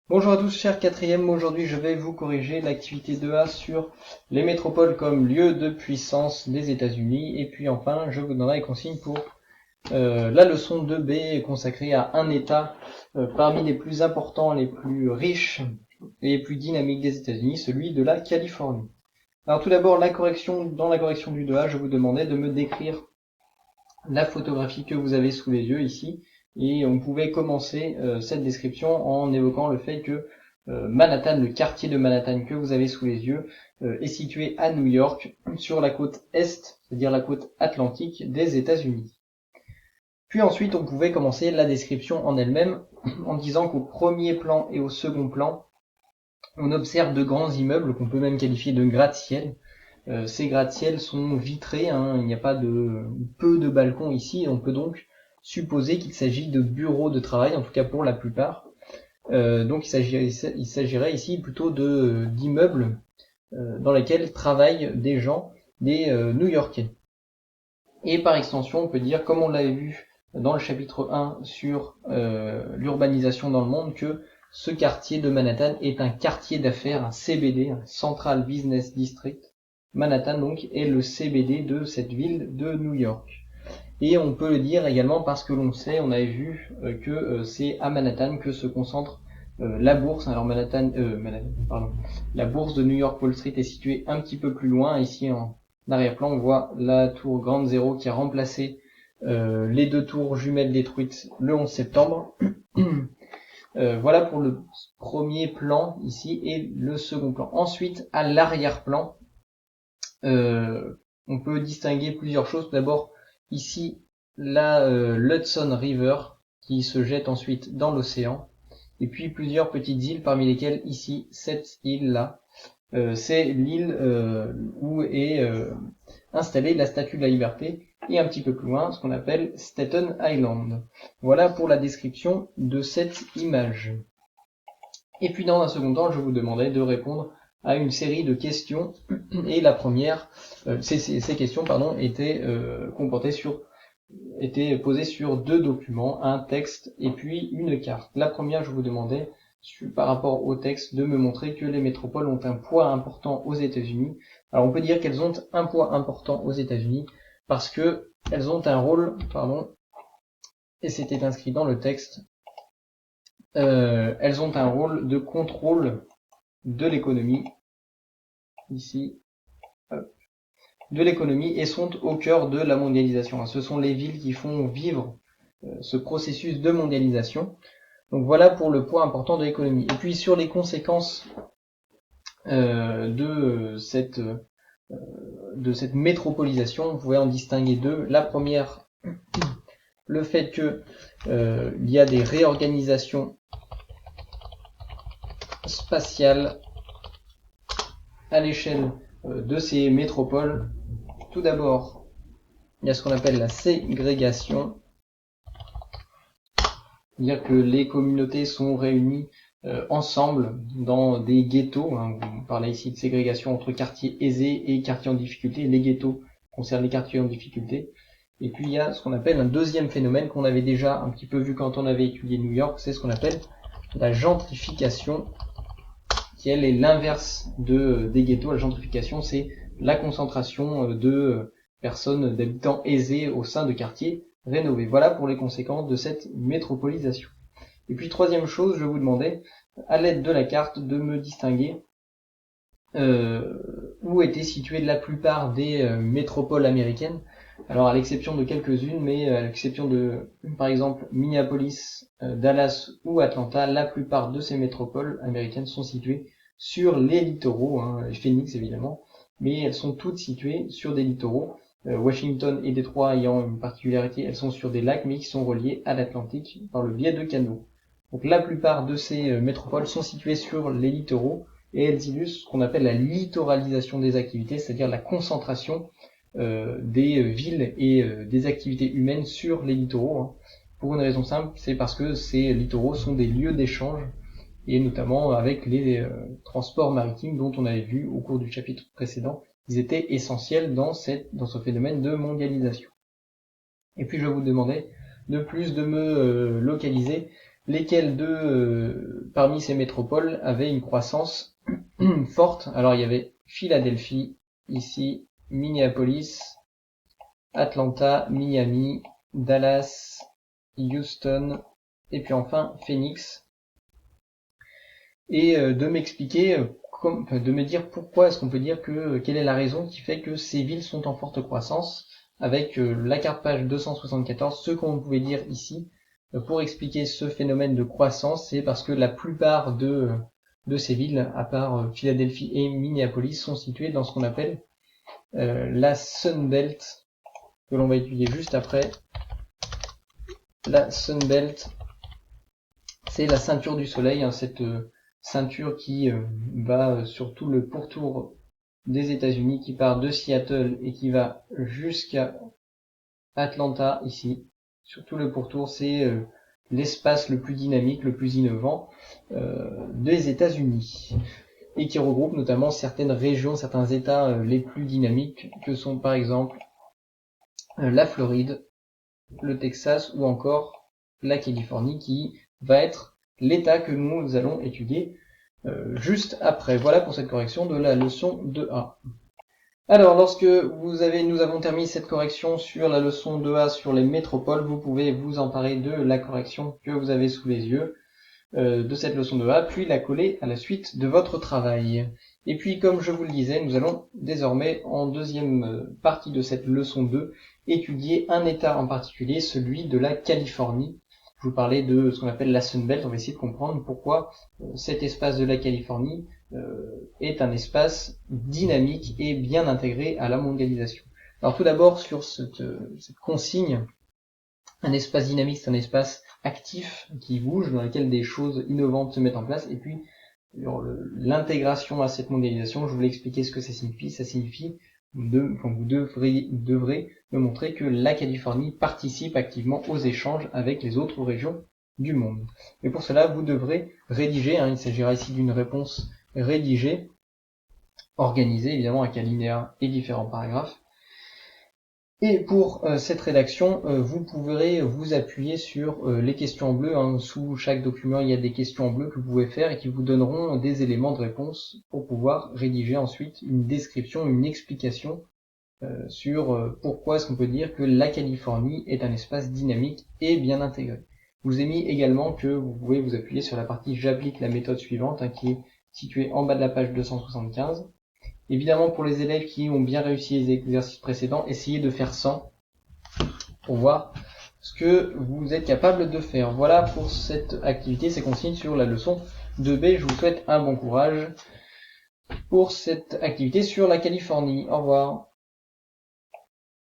Bonjour à tous, chers quatrièmes. Aujourd'hui, je vais vous corriger l'activité 2A sur les métropoles comme lieu de puissance des États-Unis. Et puis enfin, je vous donnerai les consignes pour la leçon 2B consacrée à un État parmi les plus importants, les plus riches et les plus dynamiques des États-Unis, celui de la Californie. Alors tout d'abord, dans la correction du 2A, je vous demandais de me décrire la photographie que vous avez sous les yeux ici. Et on pouvait commencer cette description en évoquant le fait que Manhattan, le quartier de Manhattan que vous avez sous les yeux, est situé à New York, sur la côte est, c'est-à-dire la côte atlantique des États-Unis. Puis ensuite, on pouvait commencer la description en elle-même en disant qu'au premier plan et au second plan, on observe de grands immeubles qu'on peut même qualifier de gratte-ciel. Ces gratte-ciel sont vitrés, il n'y a pas peu de balcons ici, on peut donc supposer qu'il s'agit de bureaux de travail, en tout cas pour la plupart. Donc il s'agirait ici plutôt d'immeubles dans lesquels travaillent des gens, des New-Yorkais. Et par extension, on peut dire, comme on l'avait vu dans le chapitre 1 sur l'urbanisation dans le monde, que ce quartier de Manhattan est un quartier d'affaires, un CBD, un Central Business District. Manhattan donc est le CBD de cette ville de New York. Et on peut le dire également parce que l'on sait, on avait vu que c'est à Manhattan que se concentre la bourse. Alors la bourse de New York Wall Street est située un petit peu plus loin. Ici en arrière-plan, on voit la tour Ground Zero qui a remplacé les deux tours jumelles détruites le 11 septembre. Voilà pour le premier plan ici et le second plan. Ensuite, à l'arrière-plan, on peut distinguer plusieurs choses. D'abord, ici, la l'Hudson River qui se jette ensuite dans l'océan. Et puis plusieurs petites îles, parmi lesquelles ici, cette île-là, c'est l'île où est installée la Statue de la Liberté, et un petit peu plus loin, ce qu'on appelle Staten Island. Voilà pour la description de cette image. Et puis dans un second temps, je vous demandais de répondre à une série de questions, et la première, ces questions étaient posées sur deux documents, un texte et puis une carte. La première, je vous demandais par rapport au texte de me montrer que les métropoles ont un poids important aux États-Unis. Alors on peut dire qu'elles ont un poids important aux États-Unis parce que elles ont un rôle, et c'était inscrit dans le texte, elles ont un rôle de contrôle de l'économie, ici, de l'économie, et sont au cœur de la mondialisation. Ce sont les villes qui font vivre ce processus de mondialisation. Donc voilà pour le poids important de l'économie. Et puis sur les conséquences de cette métropolisation, on pouvait en distinguer deux. La première, le fait que il y a des réorganisations spatiales à l'échelle de ces métropoles. Tout d'abord, il y a ce qu'on appelle la ségrégation, c'est-à-dire que les communautés sont réunies ensemble dans des ghettos. On parlait ici de ségrégation entre quartiers aisés et quartiers en difficulté. Les ghettos concernent les quartiers en difficulté. Et puis il y a ce qu'on appelle un deuxième phénomène qu'on avait déjà un petit peu vu quand on avait étudié New York, c'est ce qu'on appelle la gentrification, qui elle est l'inverse des ghettos. La gentrification, c'est la concentration de personnes, d'habitants aisés au sein de quartiers rénovés. Voilà pour les conséquences de cette métropolisation. Et puis troisième chose, je vous demandais, à l'aide de la carte, de me distinguer où étaient situées la plupart des métropoles américaines. Alors à l'exception de quelques-unes, mais à l'exception de, par exemple, Minneapolis, Dallas ou Atlanta, la plupart de ces métropoles américaines sont situées sur les littoraux, Phoenix évidemment, mais elles sont toutes situées sur des littoraux. Washington et Détroit ayant une particularité, elles sont sur des lacs mais qui sont reliés à l'Atlantique par le biais de canaux. Donc la plupart de ces métropoles sont situées sur les littoraux et elles illustrent ce qu'on appelle la littoralisation des activités, c'est-à-dire la concentration des villes et des activités humaines sur les littoraux. Pour une raison simple, c'est parce que ces littoraux sont des lieux d'échange, et notamment avec les transports maritimes dont on avait vu au cours du chapitre précédent, ils étaient essentiels dans ce phénomène de mondialisation. Et puis je vous demandais de plus de me localiser lesquelles parmi ces métropoles avaient une croissance forte. Alors il y avait Philadelphie, ici, Minneapolis, Atlanta, Miami, Dallas, Houston, et puis enfin Phoenix. Et de m'expliquer, de me dire pourquoi est-ce qu'on peut dire quelle est la raison qui fait que ces villes sont en forte croissance, avec la carte page 274, ce qu'on pouvait dire ici, pour expliquer ce phénomène de croissance, c'est parce que la plupart de ces villes, à part Philadelphie et Minneapolis, sont situées dans ce qu'on appelle la Sun Belt, que l'on va étudier juste après. La Sun Belt, c'est la ceinture du soleil, hein, cette ceinture qui va sur tout le pourtour des États-Unis, qui part de Seattle et qui va jusqu'à Atlanta, ici. Sur tout le pourtour, c'est l'espace le plus dynamique, le plus innovant des États-Unis, et qui regroupe notamment certaines régions, certains États les plus dynamiques, que sont par exemple la Floride, le Texas ou encore la Californie, qui va être l'État que nous allons étudier juste après. Voilà pour cette correction de la leçon 2A. Alors, lorsque nous avons terminé cette correction sur la leçon 2A sur les métropoles, vous pouvez vous emparer de la correction que vous avez sous les yeux de cette leçon 2A, puis la coller à la suite de votre travail. Et puis, comme je vous le disais, nous allons désormais, en deuxième partie de cette leçon 2, étudier un État en particulier, celui de la Californie. Je vous parlais de ce qu'on appelle la Sun Belt, on va essayer de comprendre pourquoi cet espace de la Californie est un espace dynamique et bien intégré à la mondialisation. Alors tout d'abord, sur cette consigne, un espace dynamique, c'est un espace actif qui bouge, dans lequel des choses innovantes se mettent en place, et puis l'intégration à cette mondialisation, je voulais expliquer ce que ça signifie. Ça signifie vous devrez me montrer que la Californie participe activement aux échanges avec les autres régions du monde. Et pour cela, vous devrez rédiger, il s'agira ici d'une réponse rédigée, organisée évidemment avec alinéa et différents paragraphes. Et pour cette rédaction, vous pourrez vous appuyer sur les questions en bleu. Sous chaque document, il y a des questions en bleu que vous pouvez faire et qui vous donneront des éléments de réponse pour pouvoir rédiger ensuite une description, une explication sur pourquoi est-ce qu'on peut dire que la Californie est un espace dynamique et bien intégré. Je vous ai mis également que vous pouvez vous appuyer sur la partie « J'applique la méthode suivante » qui est située en bas de la page 275. Évidemment, pour les élèves qui ont bien réussi les exercices précédents, essayez de faire 100 pour voir ce que vous êtes capable de faire. Voilà pour cette activité, ces consignes sur la leçon 2B. Je vous souhaite un bon courage pour cette activité sur la Californie. Au revoir.